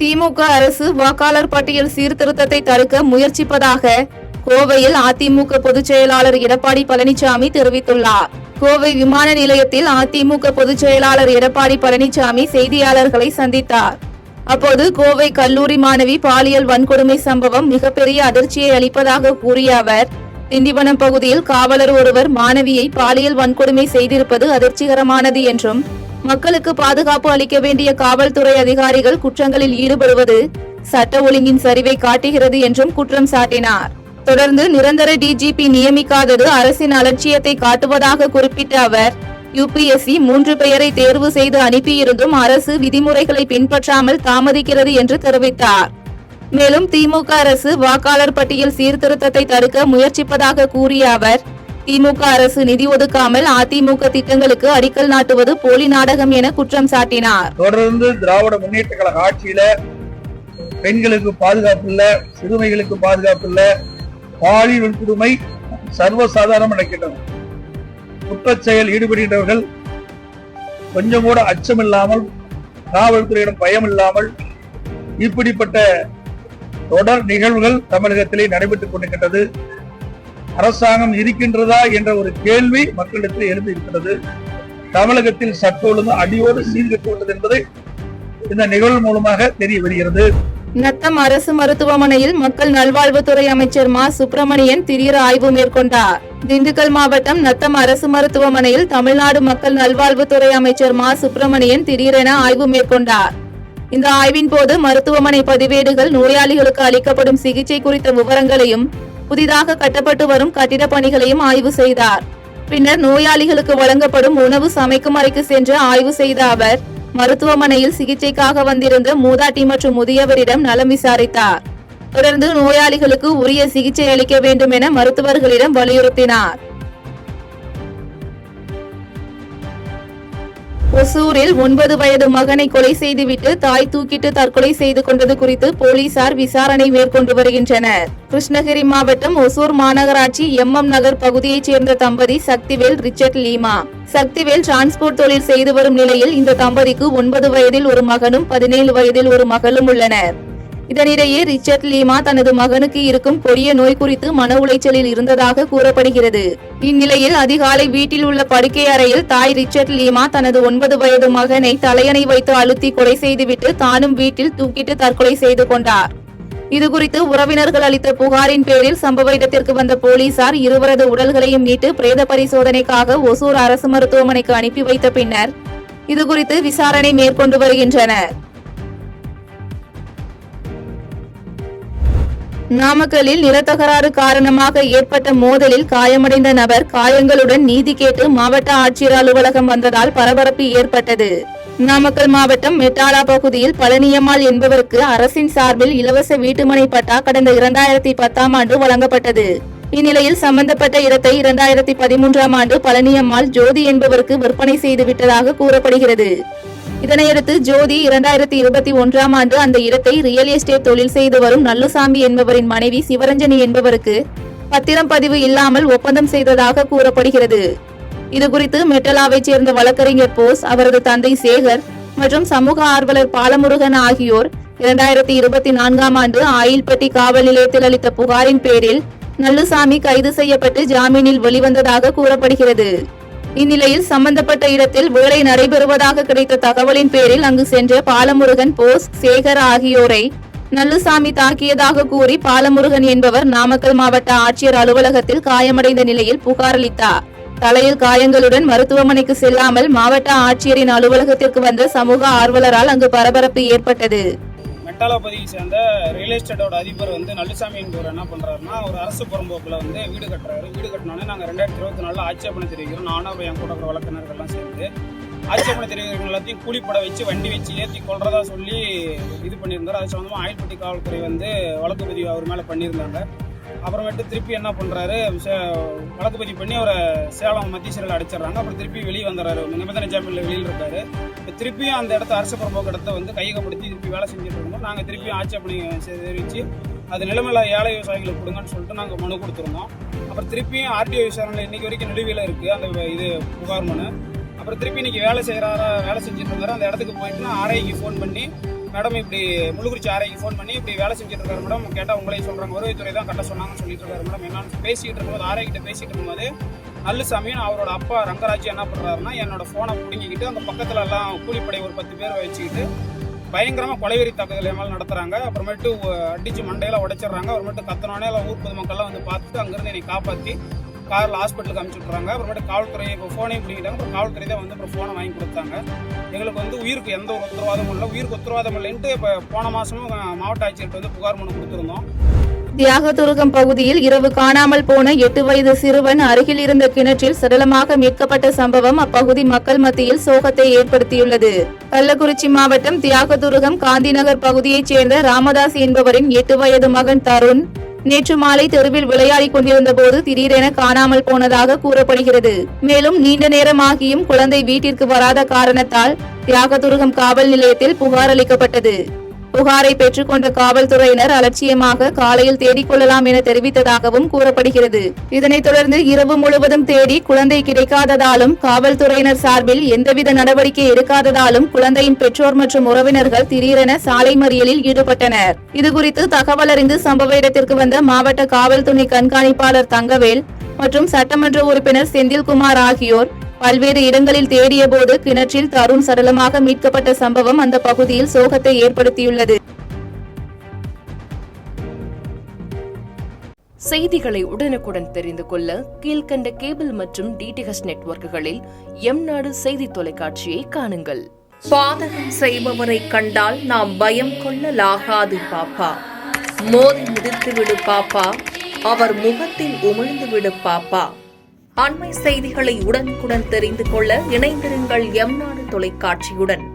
திமுக அரசு வாக்காளர் பட்டியல் சீர்திருத்தத்தை தடுக்க முயற்சிப்பதாக கோவையில் அதிமுக பொதுச் செயலாளர் எடப்பாடி பழனிசாமி தெரிவித்துள்ளார். கோவை விமான நிலையத்தில் அதிமுக பொதுச் செயலாளர் எடப்பாடி பழனிசாமி செய்தியாளர்களை சந்தித்தார். அப்போது கோவை கல்லூரி மாணவி பாலியல் வன்கொடுமை சம்பவம் மிகப்பெரிய அதிர்ச்சியை அளிப்பதாக கூறிய அவர், திண்டிவனம் பகுதியில் காவலர் ஒருவர் மாணவியை பாலியல் வன்கொடுமை செய்திருப்பது அதிர்ச்சிகரமானது என்றும், மக்களுக்கு பாதுகாப்பு அளிக்க வேண்டிய காவல்துறை அதிகாரிகள் குற்றங்களில் ஈடுபடுவது சட்ட ஒழுங்கின் சரிவை காட்டுகிறது என்றும் குற்றம் சாட்டினார். தொடர்ந்து நிரந்தர டிஜிபி நியமிக்காதது அரசின் அலட்சியத்தை காட்டுவதாக குறிப்பிட்ட அவர், யுபிஎஸ்சி 3 பெயரை தேர்வு செய்து அனுப்பியிருந்தும் அரசு விதிமுறைகளை பின்பற்றாமல் தாமதிக்கிறது என்று தெரிவித்தார். மேலும் திமுக அரசு வாக்காளர் பட்டியல் சீர்திருத்தத்தை தடுக்க முயற்சிப்பதாக கூறிய அவர், திமுக அரசு நிதி ஒதுக்காமல் அதிமுக திட்டங்களுக்கு அடிக்கல் நாட்டுவது போலி நாடகம் என குற்றம் சாட்டினார். தொடர்ந்து திராவிட முன்னேற்ற கழக ஆட்சியில பெண்களுக்கு பாதுகாப்பு இல்ல, சிறுமிகளுக்கு பாதுகாப்பு இல்ல, பாலியல் வன்கொடுமை சர்வசாதாரணம் நடக்கின்றன. குற்றச் செயல் ஈடுபடுகின்றவர்கள் கொஞ்சம் கூட அச்சமில்லாமல், காவல்துறையிடம் பயம் இல்லாமல் இப்படிப்பட்ட தொடர் நிகழ்வுகள் தமிழகத்திலே நடைபெற்றுக் கொண்டிருக்கின்றது. அரசாங்கம் இருக்கின்றதா என்ற ஒரு கேள்வி மக்களிடத்தில் எழுந்து இருக்கிறது. தமிழகத்தில் சட்ட ஒழுங்கு அடியோடு சீர்கட்டுள்ளது என்பது இந்த நிகழ்வு மூலமாக தெரிய வருகிறது. நத்தம் அரசு மருத்துவமனையில் மக்கள் நல்வாழ்வுத்துறை அமைச்சர் மா சுப்பிரமணியன் திடீர் ஆய்வு மேற்கொண்டார். திண்டுக்கல் மாவட்டம் நத்தம் அரசு மருத்துவமனையில் தமிழ்நாடு மக்கள் நல்வாழ்வுத்துறை அமைச்சர் மா சுப்பிரமணியன் திடீரென ஆய்வு மேற்கொண்டார். இந்த ஆய்வின் போது மருத்துவமனை பதிவேடுகள், நோயாளிகளுக்கு அளிக்கப்படும் சிகிச்சை குறித்த விவரங்களையும், புதிதாக கட்டப்பட்டு வரும் கட்டிட பணிகளையும் ஆய்வு செய்தார். பின்னர் நோயாளிகளுக்கு வழங்கப்படும் உணவு சமைக்கும் அறைக்கு சென்று ஆய்வு செய்த அவர், மருத்துவமனையில் சிகிச்சைக்காக வந்திருந்த மூதாட்டி மற்றும் முதியவரிடம் நலம் விசாரித்தார். தொடர்ந்து நோயாளிகளுக்கு உரிய சிகிச்சை அளிக்க வேண்டும் என மருத்துவர்களிடம் வலியுறுத்தினார். ஒசூரில் 9 வயது மகனை கொலை செய்துவிட்டு தாய் தூக்கிட்டு தற்கொலை செய்து கொண்டது குறித்து போலீசார் விசாரணை மேற்கொண்டு வருகின்றனர். கிருஷ்ணகிரி மாவட்டம் ஒசூர் மாநகராட்சி MM நகர் பகுதியைச் சேர்ந்த தம்பதி Sakthivel, Richard Lima. Sakthivel transport தொழில் செய்து வரும் நிலையில் இந்த தம்பதிக்கு 9 வயதில் ஒரு மகனும் 17 வயதில் ஒரு மகளும் உள்ளனர். இதனிடையே ரிச்சர்ட் லீமா தனது மகனுக்கு இருக்கும் கொடிய நோய் குறித்து மன உளைச்சலில் இருந்ததாக கூறப்படுகிறது. இந்நிலையில் அதிகாலை வீட்டில் உள்ள படுக்கை அறையில் தாய் ரிச்சர்ட் லீமா தனது 9 வயது மகனை தலையணை வைத்து அழுத்தி கொலை செய்துவிட்டு தானும் வீட்டில் தூக்கிட்டு தற்கொலை செய்து கொண்டார். இதுகுறித்து உறவினர்கள் அளித்த புகாரின் பேரில் சம்பவ இடத்திற்கு வந்த போலீசார் இருவரது உடல்களையும் மீட்டு பிரேத பரிசோதனைக்காக ஒசூர் அரசு மருத்துவமனைக்கு அனுப்பி வைத்த பின்னர் இதுகுறித்து விசாரணை மேற்கொண்டு வருகின்றனர். நாமக்கல்லில் நிலத்தகராறு காரணமாக ஏற்பட்ட மோதலில் காயமடைந்த நபர் காயங்களுடன் நீதி கேட்டு மாவட்ட ஆட்சியர் அலுவலகம் வந்ததால் பரபரப்பு ஏற்பட்டது. நாமக்கல் மாவட்டம் மெட்டாலா பகுதியில் பழனியம்மாள் என்பவருக்கு அரசின் சார்பில் இலவச வீட்டுமனை பட்டா கடந்த 2010ஆம் ஆண்டு வழங்கப்பட்டது. இந்நிலையில் சம்பந்தப்பட்ட இடத்தை 2013ஆம் ஆண்டு பழனியம்மாள் ஜோதி என்பவருக்கு விற்பனை செய்து விட்டதாக கூறப்படுகிறது. இதனையடுத்து ஜோதி 2021ஆம் ஆண்டு அந்த இடத்தை ரியல் எஸ்டேட் தொழில் செய்து வரும் நல்லுசாமி என்பவரின் மனைவி சிவரஞ்சனி என்பவருக்கு பத்திரம் பதிவு இல்லாமல் ஒப்பந்தம் செய்ததாக கூறப்படுகிறது. இதுகுறித்து மெட்டலாவைச் சேர்ந்த வழக்கறிஞர் போஸ், அவரது தந்தை சேகர் மற்றும் சமூக ஆர்வலர் பாலமுருகன் ஆகியோர் 2024ஆம் ஆண்டு ஆயில்பட்டி காவல் நிலையத்தில் அளித்த புகாரின் பேரில் நல்லுசாமி கைது செய்யப்பட்டு ஜாமீனில் வெளிவந்ததாக கூறப்படுகிறது. இந்நிலையில் சம்பந்தப்பட்ட இடத்தில் வேலை நடைபெறுவதாக கிடைத்த தகவலின் பேரில் அங்கு சென்ற பாலமுருகன், போஸ், சேகர் ஆகியோரை நல்லுசாமி தாக்கியதாக கூறி பாலமுருகன் என்பவர் நாமக்கல் மாவட்ட ஆட்சியர் அலுவலகத்தில் காயமடைந்த நிலையில் புகார் அளித்தார். தலையில் காயங்களுடன் மருத்துவமனைக்கு செல்லாமல் மாவட்ட ஆட்சியரின் அலுவலகத்திற்கு வந்த சமூக ஆர்வலரால் அங்கு பரபரப்பு ஏற்பட்டது. மெட்டாலா பகுதியை சேர்ந்த ரியல் எஸ்டேட்டோட அதிபர் நல்லுசாமி என்பவர் என்ன பண்றாருன்னா, ஒரு அரசு புறம்போக்கில் வீடு கட்டுறாரு. வீடு கட்டினோடனே நாங்கள் 2024 ஆட்சேபனை தெரிவிக்கிறோம். நானும் என் கூட வழக்கறிஞர்கள்லாம் சேர்ந்து ஆட்சேபனை தெரிவிக்கிறவங்க எல்லாத்தையும் கூலிப்பட வச்சு வண்டி வச்சு ஏற்றி கொள்றதா சொல்லி இது பண்ணியிருந்தார். அது சம்பந்தமாக ஆயில்பட்டி காவல்துறை வழக்கு பதிவு அவர் மேலே பண்ணியிருந்தாங்க. அப்புறமேட்டு திருப்பி என்ன பண்ணுறாரு, வழக்கு பதிவு பண்ணி அவரை சேலம் மத்திய சிறையில் அடைச்சிடுறாங்க. அப்புறம் திருப்பி வெளியே வந்துடுறாரு, நிபந்தனை ஜாமீனில் வெளியில் இருக்காரு. இப்போ திருப்பியும் அந்த இடத்த அரசு புறம்போக்கு இடத்த கையகப்படுத்தி திருப்பி வேலை செஞ்சுட்டு இருக்கோம். நாங்கள் திருப்பியும் ஆட்சேபனை தெரிவித்து அது நிலமில்லா ஏழை விவசாயிகளுக்கு கொடுங்கன்னு சொல்லிட்டு நாங்கள் மனு கொடுத்துருந்தோம். அப்புறம் திருப்பியும் RTO விசாரணை இன்னைக்கு வரைக்கும் நிலுவையில் இருக்குது அந்த இது புகார் மனு. அப்புறம் திருப்பி இன்னைக்கு வேலை செஞ்சுட்டு இருந்தாரு. அந்த இடத்துக்கு போயிட்டு நான் RIக்கு ஃபோன் பண்ணி மேடம் இப்படி முள்ளுக்குறிச்சி ஆரைக்கு ஃபோன் பண்ணி இப்படி வேலை செஞ்சுட்டு இருக்காரு மேடம். கேட்டால் உங்களையும் சொல்கிறாங்க, வருவாய்த்துறை தான் கட்ட சொன்னாங்கன்னு சொல்லிட்டு இருக்காரு மேடம். என்னன்னு பேசிக்கிட்டு இருக்கும்போது ஆரைக்கிட்ட பேசிகிட்டு இருக்கும்போது நல்லுசாமியும் அவரோட அப்பா ரங்கராஜ் என்ன பண்ணுறாருன்னா என்னோட ஃபோனை பிடிங்கிக்கிட்டு அந்த பக்கத்துல எல்லாம் கூலிப்படை ஒரு 10 பேர் வச்சுக்கிட்டு பயங்கரமாக கொலைவெறி தாக்குதல் மேலே நடத்துகிறாங்க. அப்புறமேட்டு அடித்து மண்டையில் உடைச்சிடுறாங்க. அப்புறமேட்டு கத்தனோடனே எல்லாம் ஊர் பொதுமக்கள்லாம் வந்து பார்த்துட்டு அங்கேருந்து என்னை காப்பாற்றி காரில் ஹாஸ்பிட்டலுக்கு அனுப்பிச்சு விட்றாங்க. அப்புறமேட்டு காவல்துறையை இப்போ ஃபோனையும் பிடிக்கிட்டாங்க. அப்புறம் காவல்துறை தான் வந்து அப்புறம் ஃபோனை வாங்கி கொடுத்தாங்க. எங்களுக்கு வந்து உயிருக்கு எந்த ஒரு உத்தரவாதமும் இல்லை. உயிருக்கு உத்தரவாதம் இல்லைன்ட்டு இப்போ போன மாதமும் மாவட்ட ஆட்சியர்கிட்ட வந்து புகார் மனு கொடுத்துருந்தோம். தியாகதுருகம் பகுதியில் இரவு காணாமல் போன 8 வயது சிறுவன் அருகில் இருந்த கிணற்றில் சடலமாக மீட்கப்பட்ட சம்பவம் அப்பகுதி மக்கள் மத்தியில் சோகத்தை ஏற்படுத்தியுள்ளது. கள்ளக்குறிச்சி மாவட்டம் தியாகதுருகம் காந்திநகர் பகுதியைச் சேர்ந்த ராமதாஸ் என்பவரின் 8 வயது மகன் தருண் நேற்று மாலை தெருவில் விளையாடிக் கொண்டிருந்த போது திடீரென காணாமல் போனதாக கூறப்படுகிறது. மேலும் நீண்ட நேரமாகியும் குழந்தை வீட்டிற்கு வராத காரணத்தால் தியாகதுருகம் காவல் நிலையத்தில் புகார் அளிக்கப்பட்டது. புகாரை பெற்றுக்கொண்ட காவல்துறையினர் அலட்சியமாக காலையில் தேடிக் கொள்ளலாம் என தெரிவித்ததாகவும் கூறப்படுகிறது. இதனைத் தொடர்ந்து இரவு முழுவதும் தேடி குழந்தை கிடைக்காததாலும் காவல்துறையினர் சார்பில் எந்தவித நடவடிக்கை எடுக்காததாலும் குழந்தையின் பெற்றோர் மற்றும் உறவினர்கள் திடீரென சாலை மறியலில் ஈடுபட்டனர். இதுகுறித்து தகவல் அறிந்து சம்பவ இடத்திற்கு வந்த மாவட்ட காவல் துணை கண்காணிப்பாளர் தங்கவேல் மற்றும் சட்டமன்ற உறுப்பினர் செந்தில்குமார் ஆகியோர் பல்வேறு இடங்களில் தேடிய போது கிணற்றில் தருண் சடலமாக மீட்கப்பட்ட சம்பவம் அந்த பகுதியில் சோகத்தை ஏற்படுத்தியுள்ளது. செய்திகளை உடனுக்குடன் தெரிந்து கொள்ள கீழ்கண்ட கேபிள் மற்றும் டிடிஎச் நெட்வொர்க்குகளில் எம்நாடு செய்தி தொலைக்காட்சியை காணுங்கள். பாதகம் செய்பவரை கண்டால் நாம் பயம் கொள்ளலாகாது பாப்பா. மோதி மிதித்து விடு பாப்பா, அவர் முகத்தில் உமிழ்ந்து விடு பாப்பா. அண்மை செய்திகளை உடனுக்குடன் தெரிந்து கொள்ள இணைந்திருங்கள் எம்நாடு தொலைக்காட்சியுடன்.